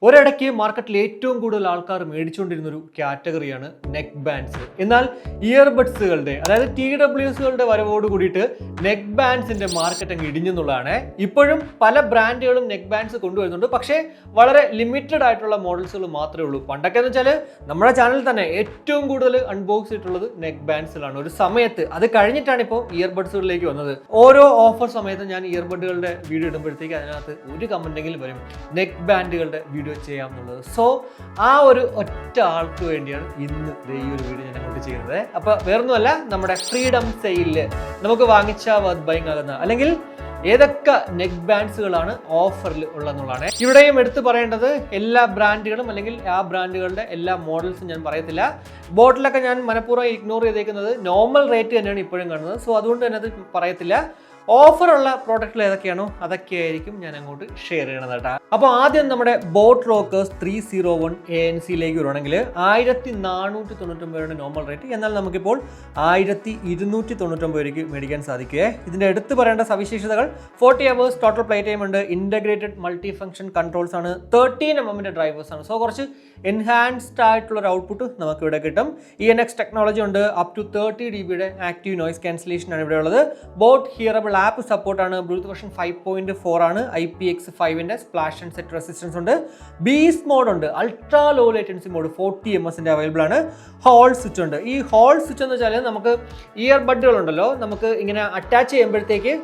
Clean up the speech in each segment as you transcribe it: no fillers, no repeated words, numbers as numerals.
ഒരിടയ്ക്ക് മാർക്കറ്റിൽ ഏറ്റവും കൂടുതൽ ആൾക്കാർ മേടിച്ചുകൊണ്ടിരുന്ന ഒരു കാറ്റഗറിയാണ് നെക്ക് ബാൻഡ്സ്. എന്നാൽ ഇയർബഡ്സുകളുടെ അതായത് TWSകളുടെ വരവോട് കൂടിയിട്ട് നെക്ക് ബാൻഡ്സിന്റെ മാർക്കറ്റ് അങ്ങ് ഇടിഞ്ഞെന്നുള്ളതാണ്. ഇപ്പോഴും പല ബ്രാൻഡുകളും നെക്ക് ബാൻഡ്സ് കൊണ്ടുവരുന്നുണ്ട്, പക്ഷേ വളരെ ലിമിറ്റഡ് ആയിട്ടുള്ള മോഡൽസുകൾ മാത്രമേ ഉള്ളൂ. പണ്ടൊക്കെ എന്ന് വെച്ചാൽ നമ്മുടെ ചാനലിൽ തന്നെ ഏറ്റവും കൂടുതൽ അൺബോക്സ് ചെയ്തിട്ടുള്ളത് നെക്ക് ബാൻഡ്സിലാണ് ഒരു സമയത്ത്. അത് കഴിഞ്ഞിട്ടാണ് ഇപ്പോൾ ഇയർബഡ്സുകളിലേക്ക് വന്നത്. ഓരോ ഓഫർ സമയത്ത് ഞാൻ ഇയർബഡുകളുടെ വീഡിയോ ഇടുമ്പോഴത്തേക്ക് അതിനകത്ത് ഒരു കമന്റെങ്കിലും വരും നെക്ക് ബാൻഡുകളുടെ വീഡിയോ ചെയ്യാം എന്നുള്ളത്. സോ ആ ഒരു ഒറ്റ ആൾക്ക് വേണ്ടിയാണ് ഇന്ന് ഈ ഒരു വീഡിയോ ഞാൻ അങ്ങോട്ട് ചെയ്യുന്നത്. അപ്പൊ വേറൊന്നുമല്ല, നമ്മുടെ ഫ്രീഡം സെയിലില് നമുക്ക് വാങ്ങിച്ച വർത്ത് ബൈങ് ആകുന്ന അല്ലെങ്കിൽ ഏതൊക്കെ നെക്ക് ബാൻഡ്സുകളാണ് ഓഫറിൽ ഉള്ളതെന്നുള്ളതാണ്. ഇവിടെയും എടുത്തു പറയേണ്ടത് എല്ലാ ബ്രാൻഡുകളും അല്ലെങ്കിൽ ആ ബ്രാൻഡുകളുടെ എല്ലാ മോഡൽസും ഞാൻ പറയത്തില്ല. ബോട്ടിലൊക്കെ ഞാൻ മനഃപൂർവ്വം ഇഗ്നോർ ചെയ്തേക്കുന്നത് നോർമൽ റേറ്റ് തന്നെയാണ് ഇപ്പോഴും കാണുന്നത്. സോ അതുകൊണ്ട് തന്നെ അത് പറയത്തില്ല. ഓഫറുള്ള പ്രോഡക്റ്റുകൾ ഏതൊക്കെയാണോ അതൊക്കെയായിരിക്കും ഞാൻ അങ്ങോട്ട് ഷെയർ ചെയ്യണത് കേട്ടോ. അപ്പോൾ ആദ്യം നമ്മുടെ ബോട്ട് റോക്കേഴ്സ് 301 ANC വരുവാണെങ്കിൽ 1499 രൂപയുടെ നോർമൽ റേറ്റ്. എന്നാൽ നമുക്കിപ്പോൾ 1299 രൂപയ്ക്ക് മേടിക്കാൻ സാധിക്കുകയെ. ഇതിൻ്റെ എടുത്ത് പറയേണ്ട സവിശേഷതകൾ 40 hours ടോട്ടൽ പ്ലേ ടൈം ഉണ്ട്, ഇൻ്റഗ്രേറ്റഡ് മൾട്ടി ഫംഗ്ഷൻ കൺട്രോൾസ് ആണ്, 13 mm ഡ്രൈവേഴ്സ് ആണ്. സോ കുറച്ച് എൻഹാൻസ്ഡ് ആയിട്ടുള്ള ഒരു ഔട്ട്പുട്ട് നമുക്ക് ഇവിടെ കിട്ടും. ENX ടെക്നോളജി ഉണ്ട്, up to 30 dB active noise cancellation ആണ് ഇവിടെ ഉള്ളത്. ബോട്ട് ഹിയറബിൾ ആപ്പ് സപ്പോർട്ടാണ്, ബ്ലൂടൂത്ത് വെർഷൻ 5.4 ആണ്, IPX5 splash and sweat resistance ഉണ്ട്, ബീസ്റ്റ് മോഡ് ഉണ്ട്, ultra low latency mode 40 ms available ആണ്, ഹോൾ സ്വിച്ച് ഉണ്ട്. ഈ ഹോൾ സ്വിച്ച് എന്ന് വെച്ചാൽ നമുക്ക് ഇയർബഡുകൾ ഉണ്ടല്ലോ, നമുക്ക് ഇങ്ങനെ അറ്റാച്ച് ചെയ്യുമ്പോഴത്തേക്ക്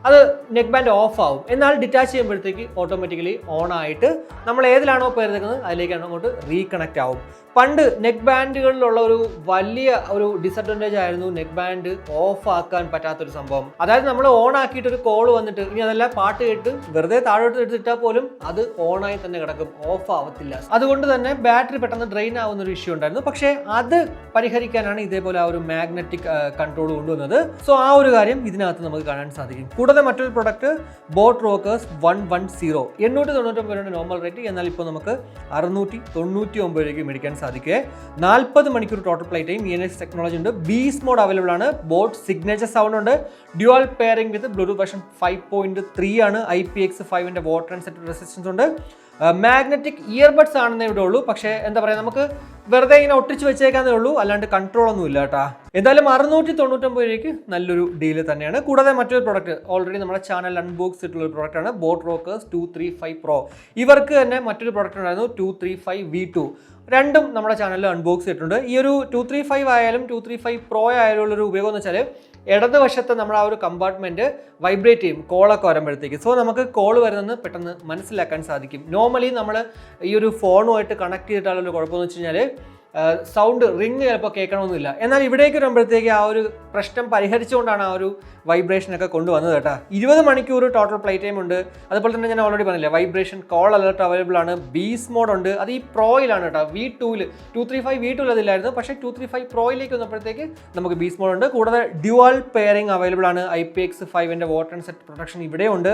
അത് നെക്ക് ബാൻഡ് ഓഫ് ആവും. എന്നാൽ ഡിറ്റാച്ച് ചെയ്യുമ്പോഴത്തേക്ക് ഓട്ടോമാറ്റിക്കലി ഓൺ ആയിട്ട് നമ്മൾ ഏതിലാണോ പേരെടുക്കുന്നത് അതിലേക്കാണ് അങ്ങോട്ട് റീകണക്റ്റ് ആവും. പണ്ട് നെക്ക് ബാൻഡുകളിലുള്ള ഒരു വലിയ ഒരു ഡിസഡ്വാൻറ്റേജ് ആയിരുന്നു നെക്ക് ബാൻഡ് ഓഫ് ആക്കാൻ പറ്റാത്തൊരു സംഭവം. അതായത് നമ്മൾ ഓൺ ആക്കിയിട്ട് ഒരു കോൾ വന്നിട്ട് ഇനി അതെല്ലാം പാട്ട് കേട്ട് വെറുതെ താഴോട്ട് എടുത്തിട്ടാൽ പോലും അത് ഓണായി തന്നെ കിടക്കും, ഓഫ് ആവത്തില്ല. അതുകൊണ്ട് തന്നെ ബാറ്ററി പെട്ടെന്ന് ഡ്രെയിൻ ആവുന്ന ഒരു ഇഷ്യൂ ഉണ്ടായിരുന്നു. പക്ഷേ അത് പരിഹരിക്കാനാണ് ഇതേപോലെ ആ ഒരു മാഗ്നറ്റിക് കൺട്രോൾ കൊണ്ടുവന്നത്. സോ ആ ഒരു കാര്യം ഇതിനകത്ത് നമുക്ക് കാണാൻ സാധിക്കും. കൂടാതെ മറ്റൊരു പ്രൊഡക്റ്റ് ബോട്ട് റോക്കേഴ്സ് 110 899 രൂപയുടെ നോർമൽ റേറ്റ്. എന്നാൽ ഇപ്പോൾ നമുക്ക് 699 രൂപയ്ക്ക് മേടിക്കാൻ സാധിക്കും. 40 മണിക്കൂർ total play time, ENX technology ഉണ്ട്, ബീസ്റ്റ് മോഡ് അവൈലബിൾ ആണ്, ബോട്ട് സിഗ്നേച്ചർ സൗണ്ട് ഉണ്ട്, ഡ്യുവൽ പെയറിംഗ് വിത്ത് ബ്ലൂടൂത്ത് വെർഷൻ 5.3 ആണ്, IPX5 water and sweat resistance ഉണ്ട്, മാഗ്നറ്റിക് ഇയർബഡ്സ് ആണെന്നേ ഇവിടെ ഉള്ളൂ. പക്ഷേ എന്താ പറയുക, നമുക്ക് വെറുതെ ഇങ്ങനെ ഒട്ടിച്ച് വെച്ചേക്കാന്നേ ഉള്ളൂ, അല്ലാണ്ട് കൺട്രോൾ ഒന്നും ഇല്ല കേട്ടോ. എന്തായാലും 699 രൂപയ്ക്ക് നല്ലൊരു ഡീല് തന്നെയാണ്. കൂടാതെ മറ്റൊരു പ്രോഡക്റ്റ് ഓൾറെഡി നമ്മുടെ ചാനൽ അൺബോക്സ് ചെയ്തിട്ടുള്ള ഒരു പ്രോഡക്റ്റാണ് ബോട്ട് റോക്കേഴ്സ് 235 Pro. ഇവർക്ക് തന്നെ മറ്റൊരു പ്രോഡക്റ്റ് ഉണ്ടായിരുന്നു 235 V2. രണ്ടും നമ്മുടെ ചാനലിൽ അൺബോക്സ് ചെയ്തിട്ടുണ്ട്. ഈ ഒരു 235 ആയാലും 235 Pro ആയാലും ഉള്ളൊരു ഉപയോഗം എന്ന് വെച്ചാൽ ഇടതുവശത്ത് നമ്മുടെ ആ ഒരു കമ്പാർട്ട്മെന്റ് വൈബ്രേറ്റ് ചെയ്യും കോളൊക്കെ വരുമ്പോഴത്തേക്ക്. സോ നമുക്ക് കോൾ വരുന്നത് പെട്ടെന്ന് മനസ്സിലാക്കാൻ സാധിക്കും. നോർമലി നമ്മൾ ഈ ഒരു ഫോണുമായിട്ട് കണക്ട് ചെയ്തിട്ടുള്ള കുഴപ്പമെന്ന് വെച്ച് കഴിഞ്ഞാൽ സൗണ്ട് റിങ് ചിലപ്പോൾ കേൾക്കണമെന്നില്ല. എന്നാൽ ഇവിടേക്ക് വരുമ്പോഴത്തേക്ക് ആ ഒരു പ്രശ്നം പരിഹരിച്ചുകൊണ്ടാണ് ആ ഒരു വൈബ്രേഷനൊക്കെ കൊണ്ടുവന്നത് കേട്ടോ. 20 മണിക്കൂർ ടോട്ടൽ പ്ലേ ടൈം ഉണ്ട്. അതുപോലെ തന്നെ ഞാൻ ഓൾറെഡി പറഞ്ഞില്ലേ, വൈബ്രേഷൻ കോൾ അലർട്ട് അവൈലബിൾ ആണ്, ബീസ്റ്റ് മോഡ് ഉണ്ട്. അത് ഈ പ്രോയിലാണ് കേട്ടോ. V2 235 V2 അതില്ലായിരുന്നു, പക്ഷേ 235 പ്രോയിലേക്ക് വന്നപ്പോഴത്തേക്ക് നമുക്ക് ബീസ്റ്റ് മോഡ് ഉണ്ട്. കൂടാതെ ഡ്യുവൽ പെയറിംഗ് അവൈലബിൾ ആണ്, IPX5 water and sweat protection ഇവിടെ ഉണ്ട്,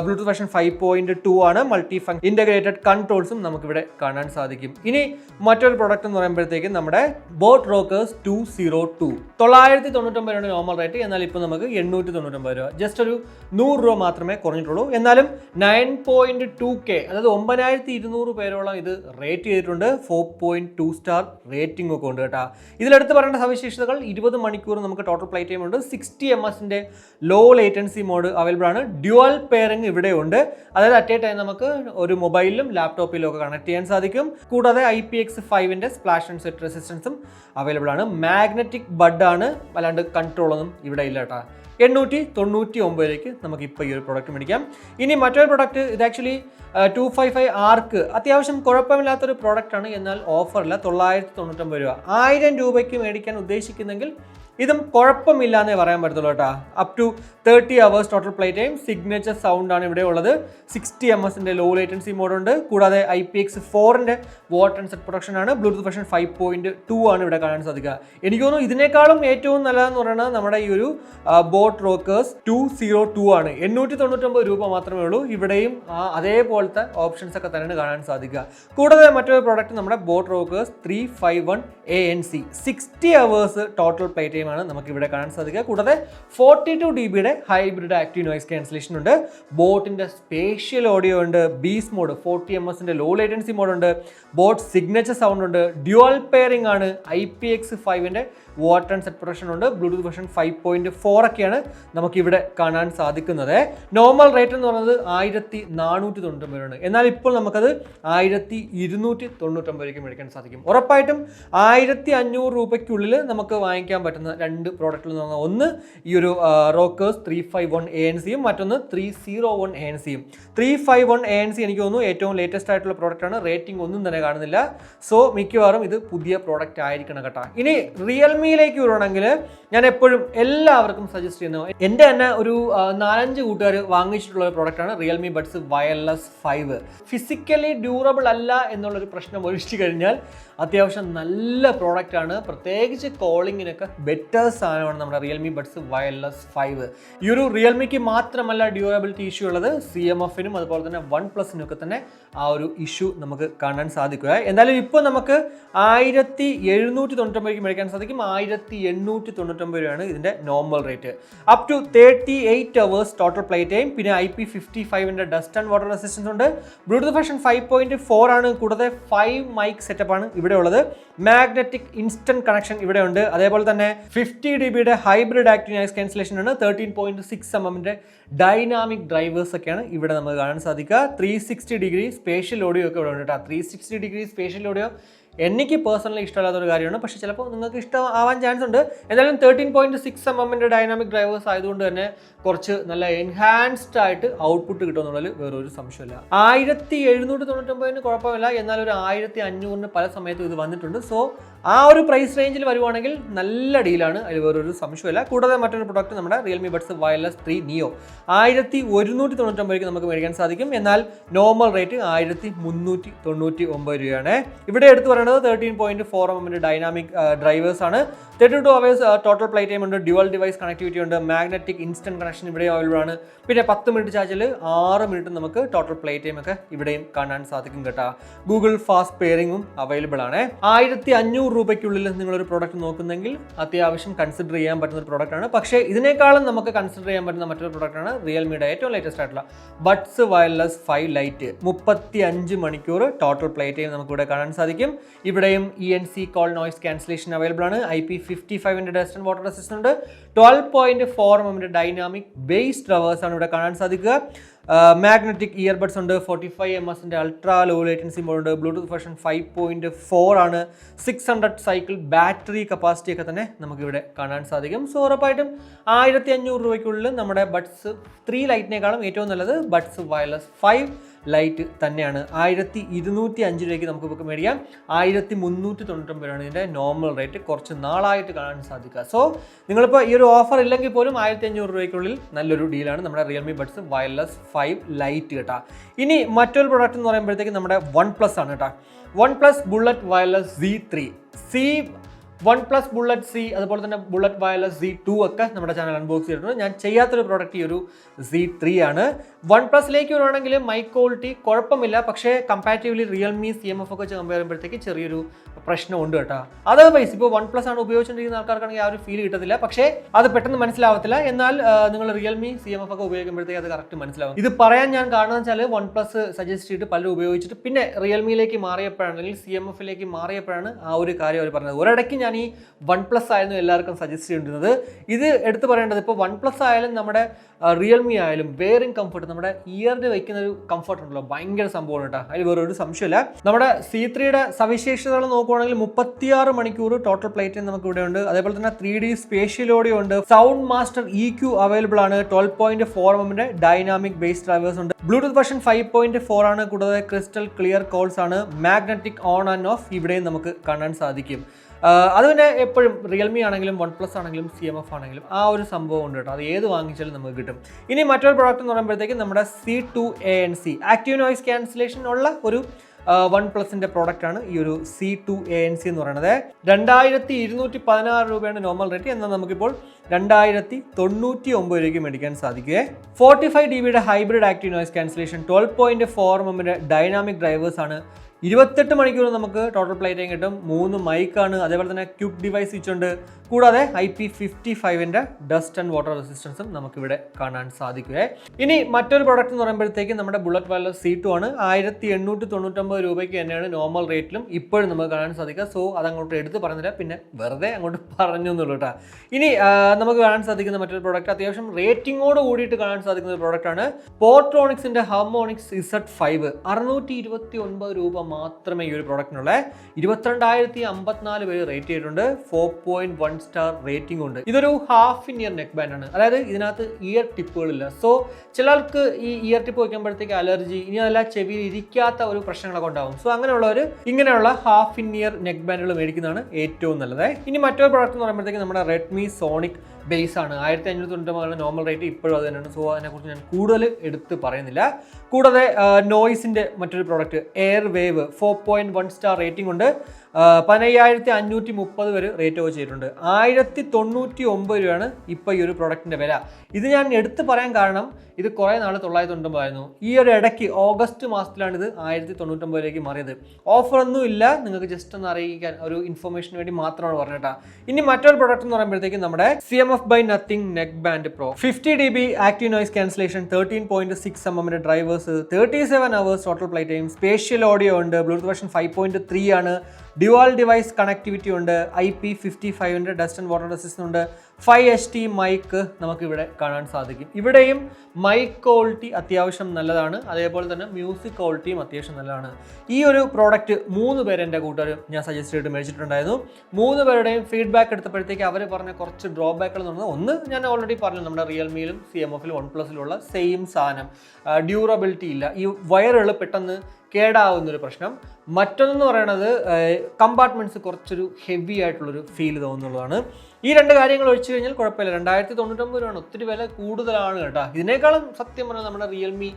ബ്ലൂടൂത്ത് വെർഷൻ 5.2 ആണ്, മൾട്ടി ഫംഗ്ഷൻ ഇൻ്റഗ്രേറ്റഡ് കൺട്രോൾസും നമുക്കിവിടെ കാണാൻ സാധിക്കും. ഇനി മറ്റൊരു പ്രൊഡക്റ്റ് എന്ന് പറയുമ്പോഴത്തേക്കും നമ്മുടെ ബോട്ട് റോക്കേഴ്സ് 202 999 രൂപ നോർമൽ റേറ്റ്. എന്നാൽ ഇപ്പോൾ നമുക്ക് 899 രൂപ, ജസ്റ്റ് ഒരു 100 രൂപ മാത്രമേ കുറഞ്ഞിട്ടുള്ളൂ. എന്നാലും 9.2K അതായത് 9200 പേരോളം ഇത് റേറ്റ് ചെയ്തിട്ടുണ്ട്. 4.2 സ്റ്റാർ റേറ്റിംഗ് ഒക്കെ ഉണ്ട് കേട്ടോ. ഇതിലെടുത്ത് പറയേണ്ട സവിശേഷതകൾ 20 മണിക്കൂർ നമുക്ക് ടോട്ടൽ പ്ലേ ടൈം ഉണ്ട്, 60 ms low latency mode available ആണ്, ഡ്യുവൽ പെയറിംഗ് ഇവിടെ ഉണ്ട്. അതായത് അറ്റ് എ ടൈം നമുക്ക് ഒരു മൊബൈലിലും ലാപ്ടോപ്പിലും ഒക്കെ കണക്ട് ചെയ്യാൻ സാധിക്കും. കൂടാതെ IPX5 സ്പ്ലാഷ് ആൻഡ് സെറ്റ് റെസിസ്റ്റൻസും അവൈലബിൾ ആണ്, മാഗ്നറ്റിക് ബഡ് ആണ്, അല്ലാണ്ട് കൺട്രോൾ ഒന്നും ഇവിടെ ഇല്ല കേട്ടോ. 899 രൂപയ്ക്ക് നമുക്ക് ഇപ്പോൾ ഈ ഒരു പ്രൊഡക്റ്റ് മേടിക്കാം. ഇനി മറ്റൊരു പ്രൊഡക്റ്റ്, ഇത് ആക്ച്വലി 255 ആർക്ക് അത്യാവശ്യം കുഴപ്പമില്ലാത്തൊരു പ്രോഡക്റ്റാണ്. എന്നാൽ ഓഫറില്ല, 999 രൂപ. 1000 രൂപയ്ക്ക് മേടിക്കാൻ ഉദ്ദേശിക്കുന്നെങ്കിൽ ഇതും കുഴപ്പമില്ല എന്നേ പറയാൻ പറ്റത്തുള്ളൂ കേട്ടോ. Up to 30 hours total play time, signature sound ആണ് ഇവിടെ ഉള്ളത്, 60 ms ലോ ലേറ്റൻസി മോഡ് ഉണ്ട്. കൂടാതെ IPX4 water and sweat protection ആണ്, ബ്ലൂടൂത്ത് വെർഷൻ 5.2 ആണ് ഇവിടെ കാണാൻ സാധിക്കുക. എനിക്ക് തോന്നുന്നു ഇതിനേക്കാളും ഏറ്റവും നല്ലതെന്ന് പറയുന്നത് നമ്മുടെ ഈ ഒരു ബോട്ട് റോക്കേഴ്സ് 202 ആണ്. 899 രൂപ മാത്രമേ ഉള്ളൂ. ഇവിടെയും അതേപോലത്തെ ഓപ്ഷൻസ് ഒക്കെ തന്നെയാണ് കാണാൻ സാധിക്കുക. കൂടാതെ മറ്റൊരു പ്രോഡക്റ്റ് നമ്മുടെ boat rockers 351 ANC 60 hours total play time ആണ് നമുക്ക് ഇവിടെ കാണാൻ സാധിക്കുക. കൂടാതെ 42 dB hybrid active noise cancellation ഉണ്ട്. ബോട്ടിന്റെ സ്പേഷ്യൽ ഓഡിയോ ഉണ്ട്, beast mode 40 ms low latency mode ഉണ്ട്, ബോട്ട് സിഗ്നേച്ചർ സൗണ്ട് ഉണ്ട്, ഡ്യുവൽ പെയറിംഗ് ആണ്, IPX5 water and sweat protection ഉണ്ട്, ബ്ലൂടൂത്ത് വെർഷൻ 5.4 ഒക്കെയാണ് നമുക്ക് ഇവിടെ കാണാൻ സാധിക്കുന്നത്. നോർമൽ റേറ്റ് എന്ന് പറയുന്നത് 1499 ആണ്. എന്നാൽ ഇപ്പോൾ നമുക്കത് 1299 രൂപയ്ക്ക് മേടിക്കാൻ സാധിക്കും. ഉറപ്പായിട്ടും 1500 രൂപയ്ക്കുള്ളിൽ നമുക്ക് വാങ്ങിക്കാൻ പറ്റുന്ന രണ്ട് പ്രോഡക്റ്റുകൾ എന്ന് പറഞ്ഞാൽ ഒന്ന് ഈ ഒരു റോക്കേഴ്സ് 351 ANC-യും മറ്റൊന്ന് 301 ANC-യും. 351 ANC എനിക്ക് തോന്നുന്നു ഏറ്റവും ലേറ്റസ്റ്റ് ആയിട്ടുള്ള പ്രോഡക്റ്റ് ആണ്. റേറ്റിംഗ് ഒന്നും തന്നെ കാണുന്നില്ല. സോ മിക്കവാറും ഇത് പുതിയ പ്രോഡക്റ്റ് ആയിരിക്കണം കേട്ടോ. ഇനി റിയൽമിയിലേക്ക് വരുവാണെങ്കിൽ ഞാൻ എപ്പോഴും എല്ലാവർക്കും സജസ്റ്റ് ചെയ്യുന്നത്, എൻ്റെ തന്നെ ഒരു 4-5 കൂട്ടുകാർ വാങ്ങിച്ചിട്ടുള്ള ഒരു പ്രോഡക്റ്റാണ് Realme buds wireless 5. Physically durable അല്ല എന്നുള്ളൊരു പ്രശ്നം ഒഴിച്ചു കഴിഞ്ഞാൽ അത്യാവശ്യം നല്ല പ്രോഡക്റ്റ് ആണ്. പ്രത്യേകിച്ച് കോളിങ്ങിനൊക്കെ ബെറ്റർ സാധനമാണ് നമ്മുടെ റിയൽമി ബഡ്സ് വയർലെസ് 5. ഈ ഒരു റിയൽമിക്ക് മാത്രമല്ല ഡ്യൂറബിലിറ്റി ഇഷ്യൂ ഉള്ളത്, CMF-നും അതുപോലെ തന്നെ OnePlus-നും ഒക്കെ തന്നെ ആ ഒരു ഇഷ്യൂ നമുക്ക് കാണാൻ സാധിക്കുക. എന്തായാലും ഇപ്പോൾ നമുക്ക് 1799 മേടിക്കാൻ സാധിക്കും. 1899 രൂപയാണ് ഇതിൻ്റെ normal rate. Up to 38 hours total play time. പിന്നെ IP55 dust and water resistance ഉണ്ട്. ബ്ലൂടൂത്ത് വെർഷൻ 5.4 ആണ്. കൂടാതെ 5 മൈക്ക് സെറ്റപ്പ് ആണ് ഇവിടെ ഉള്ളത്. മാഗ്നറ്റിക് ഇൻസ്റ്റന്റ് കണക്ഷൻ ഇവിടെ ഉണ്ട്. അതേപോലെ തന്നെ 50 dB hybrid active noise cancellation ആണ്. 13.6 mm ഡൈനാമിക് ഡ്രൈവേഴ്സ് ഒക്കെയാണ് ഇവിടെ നമുക്ക് കാണാൻ സാധിക്കുക. 360 ഡിഗ്രി സ്പേഷ്യൽ ഓഡിയോ ഒക്കെ ഇവിടെ ഉണ്ട് കേട്ടോ. 360 ഡിഗ്രി സ്പേഷ്യൽ ഓഡിയോ എനിക്ക് പേഴ്സണലി ഇഷ്ടമല്ലാത്തൊരു കാര്യമാണ്, പക്ഷേ ചിലപ്പോൾ നിങ്ങൾക്ക് ഇഷ്ടമാവാൻ ചാൻസ് ഉണ്ട്. എന്തായാലും 13.6 mm ഡൈനാമിക് ഡ്രൈവേഴ്സ് ആയതുകൊണ്ട് തന്നെ കുറച്ച് നല്ല എൻഹാൻസ്ഡ് ആയിട്ട് ഔട്ട്പുട്ട് കിട്ടുമെന്നുള്ളതിൽ വേറൊരു സംശയമില്ല. 1799 കുഴപ്പമില്ല, എന്നാൽ ഒരു 1500 പല സമയത്തും ഇത് വന്നിട്ടുണ്ട്. സോ ആ ഒരു പ്രൈസ് റേഞ്ചിൽ വരുവാണെങ്കിൽ നല്ല ഡീലാണ്, അതിൽ വേറൊരു സംശയമില്ല. കൂടാതെ മറ്റൊരു പ്രൊഡക്റ്റ് നമ്മുടെ റിയൽമി ബഡ്സ് വയർലെസ് 3 നിയോ 1199 നമുക്ക് മേടിക്കാൻ സാധിക്കും. എന്നാൽ നോർമൽ റേറ്റ് 1399 രൂപയാണ്. ഇവിടെ എടുത്തു പറയുന്നത് 13.4 mm ഡൈനാമിക് ഡ്രൈവേഴ്സ് ആണ്. 32 hours ടോട്ടൽ പ്ലേ ടൈം ഉണ്ട്. ഡ്യുവൽ ഡിവൈസ് കണക്ടിവിറ്റി ഉണ്ട്. മാഗ്നറ്റിക് ഇൻസ്റ്റന്റ് കണക്ഷൻ ഇവിടെ അവൈലബിൾ ആണ്. പിന്നെ 10 മിനിറ്റ് ചാർജിൽ 6 മിനിറ്റ് നമുക്ക് ടോട്ടൽ പ്ലേ ടൈം ഒക്കെ ഇവിടെയും കാണാൻ സാധിക്കും കേട്ടോ. ഗൂഗിൾ ഫാസ്റ്റ് പെയറിംഗും അവൈലബിൾ ആണ്. 1500 രൂപയ്ക്കുള്ളിൽ നിങ്ങളൊരു പ്രോഡക്റ്റ് നോക്കുന്നെങ്കിൽ അത്യാവശ്യം കൺസിഡർ ചെയ്യാൻ പറ്റുന്ന ഒരു പ്രോഡക്റ്റ് ആണ്. പക്ഷേ ഇതിനേക്കാളും നമുക്ക് കൺസിഡർ ചെയ്യാൻ പറ്റുന്ന മറ്റൊരു പ്രോഡക്റ്റ് ആണ് റിയൽമിയുടെ ഏറ്റവും ലേറ്റസ്റ്റ് ആയിട്ടുള്ള ബഡ്സ് വയർലെസ് 5 ലൈറ്റ്. 35 മണിക്കൂർ ടോട്ടൽ പ്ലേ ടൈം നമുക്ക് ഇവിടെ കാണാൻ സാധിക്കും. ഇവിടെയും ENC call noise cancellation available ആണ്. IP55 dust and water resistance ഉണ്ട്. 12.4 mm ഡൈനാമിക് ബേസ് ഡ്രൈവേഴ്സ് ആണ് ഇവിടെ കാണാൻ സാധിക്കുക. മാഗ്നറ്റിക് ഇയർബഡ്സ് ഉണ്ട്. 45 ms ultra low latency mode ഉണ്ട്. ബ്ലൂടൂത്ത് വെർഷൻ 5.4 ആണ്. 600 സൈക്കിൾ ബാറ്ററി കപ്പാസിറ്റി ഒക്കെ തന്നെ നമുക്ക് ഇവിടെ കാണാൻ സാധിക്കും. സോ ഉറപ്പായിട്ടും 1500 രൂപയ്ക്കുള്ളിൽ നമ്മുടെ ബഡ്സ് 3 ലൈറ്റിനേക്കാളും ഏറ്റവും നല്ലത് ബഡ്സ് വയർലെസ് 5 ലൈറ്റ് തന്നെയാണ്. 1205 രൂപയ്ക്ക് നമുക്ക് ഇപ്പോൾ മേടിക്കാം. 1399 രൂപയാണ് ഇതിൻ്റെ നോർമൽ റേറ്റ്. കുറച്ച് നാളായിട്ട് കാണാൻ സാധിക്കുക. സോ നിങ്ങളിപ്പോൾ ഈ ഒരു ഓഫർ ഇല്ലെങ്കിൽ പോലും 1500 രൂപയ്ക്കുള്ളിൽ നല്ലൊരു ഡീലാണ് നമ്മുടെ റിയൽമി ബഡ്സ് വയർലെസ് 5 ലൈറ്റ് കേട്ടോ. ഇനി മറ്റൊരു പ്രോഡക്റ്റ് എന്ന് പറയുമ്പോഴത്തേക്ക് നമ്മുടെ OnePlus ആണ് കേട്ടോ. OnePlus bullet wireless Z3 OnePlus bullet C അതുപോലെ തന്നെ ബുള്ളറ്റ് വയർലെസ് Z2 ഒക്കെ നമ്മുടെ ചാനൽ അൺബോക്സ് ചെയ്തിട്ടുണ്ട്. ഞാൻ ചെയ്യാത്തൊരു പ്രോഡക്റ്റ് ഈ ഒരു Z3 ആണ്. OnePlusലേക്ക് വരുവാണെങ്കിൽ മൈക്ക് ക്വാളിറ്റി കുഴപ്പമില്ല, പക്ഷേ കമ്പാരിറ്റീവ്ലി റിയൽമി CMF ഒക്കെ വെച്ച് കമ്പയർ ചെയ്യുമ്പോഴത്തേക്ക് ചെറിയൊരു പ്രശ്നമുണ്ട് കേട്ടോ. അതർവൈസ് ഇപ്പോൾ OnePlus ആണ് ഉപയോഗിച്ചുകൊണ്ടിരിക്കുന്ന ആൾക്കാർക്കാണെങ്കിൽ ആ ഒരു ഫീൽ കിട്ടത്തില്ല, പക്ഷേ അത് പെട്ടെന്ന് മനസ്സിലാവത്തില്ല. എന്നാൽ നിങ്ങൾ റിയൽമി CMF ഒക്കെ ഉപയോഗിക്കുമ്പോഴത്തേക്ക് അത് കറക്റ്റ് മനസ്സിലാവും. ഇത് പറയാൻ ഞാൻ കാരണം വെച്ചാൽ OnePlus സജസ്റ്റ് ചെയ്തിട്ട് പലരും ഉപയോഗിച്ചിട്ട് പിന്നെ റിയൽമിയിലേക്ക് മാറിയപ്പോഴാണ് അല്ലെങ്കിൽ CMF-ലേക്ക് മാറിയപ്പോഴാണ് ആ ഒരു കാര്യം അവർ പറഞ്ഞത്. ഒരിടയ്ക്ക് ഞാൻ ഈ OnePlus ആയിരുന്നു എല്ലാവർക്കും സജസ്റ്റ് ചെയ്തിരുന്നത്. ഇത് എടുത്തു പറയേണ്ടത് ഇപ്പോൾ OnePlus ആയാലും നമ്മുടെ റിയൽമി ആയാലും വെയറിംഗ് കംഫർട്ട്, നമ്മുടെ ഇയറിൽ വയ്ക്കുന്ന ഒരു കംഫർട്ട് ഉണ്ടല്ലോ, ഭയങ്കര സംഭവമാണ് കേട്ടോ. അതിൽ വേറൊരു സംശയമില്ല. നമ്മുടെ C3യുടെ സവിശേഷതകൾ നോക്കുവാണെങ്കിൽ 36 മണിക്കൂർ ടോട്ടൽ പ്ലേ ടൈം നമുക്ക് ഇവിടെ ഉണ്ട്. അതേപോലെ തന്നെ 3D സ്പേഷ്യൽ ഓഡിയോ ഉണ്ട്. സൗണ്ട് മാസ്റ്റർ EQ അവൈലബിൾ ആണ്. 12.4 mm ഡൈനാമിക് ബേസ് ഡ്രൈവേഴ്സ് ഉണ്ട്. ബ്ലൂടൂത്ത് വെർഷൻ 5.4 ആണ്. കൂടാതെ ക്രിസ്റ്റൽ ക്ലിയർ കോൾസ് ആണ്. മാഗ്നറ്റിക് ഓൺ ആൻഡ് ഓഫ് ഇവിടെയും നമുക്ക് കാണാൻ സാധിക്കും. അത് പിന്നെ എപ്പോഴും റിയൽമി ആണെങ്കിലും OnePlus ആണെങ്കിലും CMF ആണെങ്കിലും ആ ഒരു സംഭവം ഉണ്ട് കേട്ടോ. അത് ഏത് വാങ്ങിച്ചാലും നമുക്ക് കിട്ടും. ഇനി മറ്റൊരു പ്രോഡക്റ്റ് എന്ന് പറയുമ്പോഴത്തേക്കും നമ്മുടെ C2 ANC active noise cancellation ഉള്ള ഒരു OnePlusന്റെ പ്രോഡക്റ്റ് ആണ് ഈ ഒരു C2 ANC എന്ന് പറയുന്നത്. 2216 രൂപയാണ് നോർമൽ റേറ്റ്. എന്നാൽ നമുക്കിപ്പോൾ 2099 രൂപയ്ക്ക് മേടിക്കാൻ സാധിക്കുക. 45 dB hybrid active noise cancellation, 12.4 mm dynamic drivers ആണ്. 28 മണിക്കൂർ നമുക്ക് ടോട്ടൽ പ്ലേ ടൈം കിട്ടും. 3 മൈക്കാണ്, അതേപോലെ തന്നെ ക്യുക്ക് ഡിവൈസ് സ്വിച്ച് ഉണ്ട്. കൂടാതെ IP55 ഡസ്റ്റ് ആൻഡ് വാട്ടർ റെസിസ്റ്റൻസും നമുക്കിവിടെ കാണാൻ സാധിക്കുമേ. ഇനി മറ്റൊരു പ്രോഡക്റ്റ് എന്ന് പറയുമ്പോഴത്തേക്കും നമ്മുടെ ബുള്ളറ്റ് വയർലെസ് C2 ആണ്. 1899 രൂപയ്ക്ക് തന്നെയാണ് നോർമൽ റേറ്റിലും ഇപ്പോഴും നമുക്ക് കാണാൻ സാധിക്കുക. സോ അതങ്ങോട്ട് എടുത്ത് പറയുന്നില്ല, പിന്നെ വെറുതെ അങ്ങോട്ട് പറഞ്ഞു എന്നുള്ളൂ കേട്ടോ. ഇനി നമുക്ക് കാണാൻ സാധിക്കുന്ന മറ്റൊരു പ്രോഡക്റ്റ്, അത്യാവശ്യം റേറ്റിംഗോട് കൂടിയിട്ട് കാണാൻ സാധിക്കുന്ന ഒരു പ്രോഡക്റ്റാണ് പോർട്രോണിക്സിന്റെ ഹാർമോണിക്സ് Z5. 629 രൂപ മാത്രമേ ഈ ഒരു പ്രോഡക്റ്റിനുള്ള. 22,054 പേര് റേറ്റ് ചെയ്തിട്ടുണ്ട്. 4.1 സ്റ്റാർ റേറ്റിംഗ് ഉണ്ട്. ഇതൊരു half in year neck band ആണ്, അതായത് ഇതിനകത്ത് ഇയർ ടിപ്പുകളില്ല. സോ ചിലർക്ക് ഈ ഇയർ ടിപ്പ് വയ്ക്കുമ്പോഴത്തേക്ക് അലർജി, ഇനി അതല്ല ചെവിയിൽ ഇരിക്കാത്ത ഒരു പ്രശ്നങ്ങളൊക്കെ ഉണ്ടാവും. സോ അങ്ങനെയുള്ളവർ ഇങ്ങനെയുള്ള ഹാഫ് ഇൻ ഇയർ നെക്ക് ബാൻഡുകൾ മേടിക്കുന്നതാണ് ഏറ്റവും നല്ലത്. ഇനി മറ്റൊരു പ്രോഡക്റ്റ് എന്ന് പറയുമ്പോഴത്തേക്ക് നമ്മുടെ റെഡ്മി സോണിക് ബേസ് ആണ്. 1590 നോർമൽ റേറ്റ് ഇപ്പോഴും അത് തന്നെയാണ്. സോ അതിനെക്കുറിച്ച് ഞാൻ കൂടുതൽ എടുത്ത് പറയുന്നില്ല. കൂടാതെ നോയ്സിന്റെ മറ്റൊരു product air wave 4.1 star rating ഉണ്ട്. 15,530 വരെ റേറ്റ് ഓവർ ചെയ്തിട്ടുണ്ട്. 1099 രൂപയാണ് ഇപ്പോൾ ഈ ഒരു പ്രോഡക്റ്റിന്റെ വില. ഇത് ഞാൻ എടുത്ത് പറയാൻ കാരണം ഇത് കുറേ നാൾ 990 ആയിരുന്നു. ഈ ഒരു ഇടയ്ക്ക് ഓഗസ്റ്റ് മാസത്തിലാണ് ഇത് 1099 മാറിയത്. ഓഫറൊന്നും ഇല്ല, നിങ്ങൾക്ക് ജസ്റ്റ് ഒന്ന് അറിയിക്കാൻ ഒരു ഇൻഫർമേഷന് വേണ്ടി മാത്രമാണ് പറഞ്ഞിട്ടാ. ഇനി മറ്റൊരു പ്രോഡക്റ്റ് എന്ന് പറയുമ്പോഴത്തേക്കും നമ്മുടെ CMF by Nothing neck band pro 50 dB active noise cancellation, 13.6 mm drivers, 37 hours total play time, spatial audio ഉണ്ട്, ബ്ലൂടൂത്ത് വെർഷൻ 5.3 ആണ്, ഡ്യുവൽ ഡിവൈസ് കണക്ടിവിറ്റി ഉണ്ട്, IP55 dust and water resistance ഉണ്ട്, 5HT മൈക്ക് നമുക്കിവിടെ കാണാൻ സാധിക്കും. ഇവിടെയും മൈക്ക് ക്വാളിറ്റി അത്യാവശ്യം നല്ലതാണ്, അതേപോലെ തന്നെ മ്യൂസിക് ക്വാളിറ്റിയും അത്യാവശ്യം നല്ലതാണ്. ഈ ഒരു പ്രോഡക്റ്റ് 3 പേര് എൻ്റെ കൂട്ടുകാർ ഞാൻ സജസ്റ്റ് ചെയ്തിട്ട് മേടിച്ചിട്ടുണ്ടായിരുന്നു. 3 പേരുടെയും ഫീഡ്ബാക്ക് എടുത്തപ്പോഴത്തേക്ക് അവർ പറഞ്ഞ കുറച്ച് ഡ്രോബാക്കുകൾ എന്ന് പറഞ്ഞാൽ, ഒന്ന് ഞാൻ ഓൾറെഡി പറഞ്ഞു, നമ്മുടെ റിയൽമിയിലും CMFലും OnePlusലുള്ള സെയിം സാധനം, ഡ്യൂറബിലിറ്റി ഇല്ല, ഈ വയറുകൾ പെട്ടെന്ന് കേടാവുന്നൊരു പ്രശ്നം. മറ്റൊന്നെന്ന് പറയുന്നത് കമ്പാർട്ട്മെൻറ്റ്സ് കുറച്ചൊരു ഹെവി ആയിട്ടുള്ളൊരു ഫീൽ തോന്നുന്നതാണ്. ഈ 2 കാര്യങ്ങൾ ഒഴിച്ചു കഴിഞ്ഞാൽ കുഴപ്പമില്ല. 2099 രൂപയാണ്, ഒത്തിരി വില കൂടുതലാണ് കേട്ടോ. ഇതിനേക്കാളും സത്യം പറഞ്ഞാൽ നമ്മുടെ റിയൽമി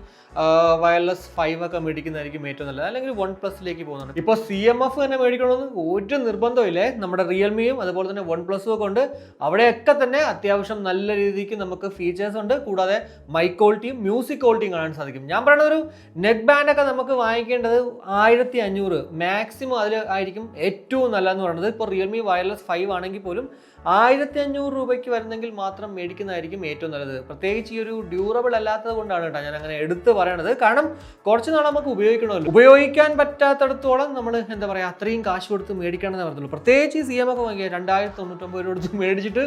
വയർലെസ് 5 ഒക്കെ മേടിക്കുന്നതായിരിക്കും ഏറ്റവും നല്ലത്, അല്ലെങ്കിൽ OnePlusലേക്ക് പോകുന്നുണ്ട്. ഇപ്പോൾ CMF തന്നെ മേടിക്കണമെന്ന് ഒരു നിർബന്ധമില്ലേ. നമ്മുടെ റിയൽമിയും അതുപോലെ തന്നെ OnePlusഉം ഒക്കെ ഉണ്ട്. അവിടെയൊക്കെ തന്നെ അത്യാവശ്യം നല്ല രീതിക്ക് നമുക്ക് ഫീച്ചേഴ്സ് ഉണ്ട്. കൂടാതെ മൈക്ക് ക്വാളിറ്റിയും മ്യൂസിക് ക്വാളിറ്റിയും കാണാൻ സാധിക്കും. ഞാൻ പറയുന്നത് ഒരു നെക്ക് ബാൻഡൊക്കെ നമുക്ക് വാങ്ങിക്കേണ്ടത് 1500 മാക്സിമം അതിൽ ആയിരിക്കും ഏറ്റവും നല്ലതെന്ന് പറയുന്നത്. ഇപ്പോൾ റിയൽമി വയർലെസ് 5 ആണെങ്കിൽ പോലും 1500 രൂപയ്ക്ക് വരുന്നെങ്കിൽ മാത്രം മേടിക്കുന്നതായിരിക്കും ഏറ്റവും നല്ലത്. പ്രത്യേകിച്ച് ഈ ഒരു ഡ്യൂറബിൾ അല്ലാത്തത് കൊണ്ടാണ് കേട്ടോ ഞാൻ അങ്ങനെ എടുത്ത് പറയണത്. കാരണം കുറച്ച് നാൾ നമുക്ക് ഉപയോഗിക്കണമല്ലോ. ഉപയോഗിക്കാൻ പറ്റാത്തടത്തോളം നമ്മൾ എന്താ പറയുക, അത്രയും കാശ് കൊടുത്ത് മേടിക്കണമെന്ന് പറഞ്ഞുള്ളൂ. പ്രത്യേകിച്ച് ഈ CMF വാങ്ങിയ 2099 രൂപ കൊടുത്ത് മേടിച്ചിട്ട്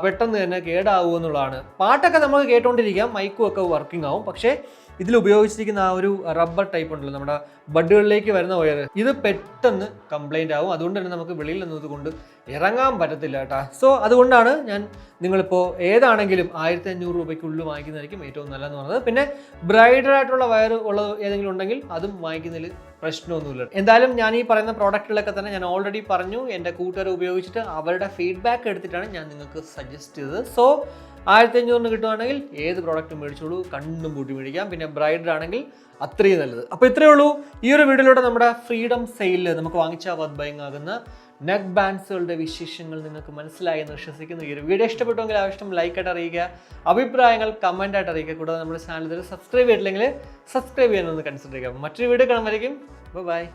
പെട്ടെന്ന് തന്നെ കേടാവുക. പാട്ടൊക്കെ നമുക്ക് കേട്ടോണ്ടിരിക്കാം, മൈക്കും ഒക്കെ വർക്കിംഗ് ആവും. പക്ഷേ ഇതിൽ ഉപയോഗിച്ചിരിക്കുന്ന ആ ഒരു റബ്ബർ ടൈപ്പ് ഉണ്ടല്ലോ, നമ്മുടെ ബഡുകളിലേക്ക് വരുന്ന വയർ, ഇത് പെട്ടെന്ന് കംപ്ലൈൻ്റ് ആവും. അതുകൊണ്ട് തന്നെ നമുക്ക് വെളിയിൽ നിന്നത് കൊണ്ട് ഇറങ്ങാൻ പറ്റത്തില്ല കേട്ടോ. സോ അതുകൊണ്ടാണ് ഞാൻ നിങ്ങളിപ്പോൾ ഏതാണെങ്കിലും 1500 രൂപയ്ക്കുള്ളിൽ വാങ്ങിക്കുന്നതായിരിക്കും ഏറ്റവും നല്ലതെന്ന് പറഞ്ഞത്. പിന്നെ ബ്രൈഡറായിട്ടുള്ള വയർ ഉള്ളത് ഏതെങ്കിലും ഉണ്ടെങ്കിൽ അതും വാങ്ങിക്കുന്നതിൽ പ്രശ്നമൊന്നുമില്ല. എന്തായാലും ഞാൻ ഈ പറയുന്ന പ്രോഡക്റ്റുകളൊക്കെ തന്നെ ഞാൻ ഓൾറെഡി പറഞ്ഞു, എൻ്റെ കൂട്ടുകാർ ഉപയോഗിച്ചിട്ട് അവരുടെ ഫീഡ്ബാക്ക് എടുത്തിട്ടാണ് ഞാൻ നിങ്ങൾക്ക് സജസ്റ്റ് ചെയ്തത്. സോ 1500 കിട്ടുവാണെങ്കിൽ ഏത് പ്രോഡക്റ്റും മേടിച്ചോളൂ, കണ്ണും പൂട്ടി മേടിക്കാം. പിന്നെ ബ്രൈഡർ ആണെങ്കിൽ അത്രയും നല്ലത്. അപ്പോൾ ഇത്രയേ ഉള്ളൂ ഈ ഒരു വീഡിയോയിലൂടെ നമ്മുടെ ഫ്രീഡം സെയിലിൽ നമുക്ക് വാങ്ങിച്ച വർത്ത് ബൈങ് ആകുന്ന നെക്ക് ബാൻഡ്സുകളുടെ വിശേഷങ്ങൾ നിങ്ങൾക്ക് മനസ്സിലായി എന്ന് വിശ്വസിക്കുന്നു. ഈ ഒരു വീഡിയോ ഇഷ്ടപ്പെട്ടുവെങ്കിൽ ആവശ്യം ലൈക്കായിട്ട് അറിയിക്കുക, അഭിപ്രായങ്ങൾ കമൻ്റായിട്ട് അറിയിക്കുക. കൂടാതെ നമ്മുടെ ചാനൽ ഇതുവരെ സബ്സ്ക്രൈബ് ചെയ്തിട്ടില്ലെങ്കിൽ സബ്സ്ക്രൈബ് ചെയ്യാനൊന്ന് കൺസിഡർ ചെയ്യുക. മറ്റൊരു വീഡിയോ കാണുമ്പോഴേക്കും ബൈ.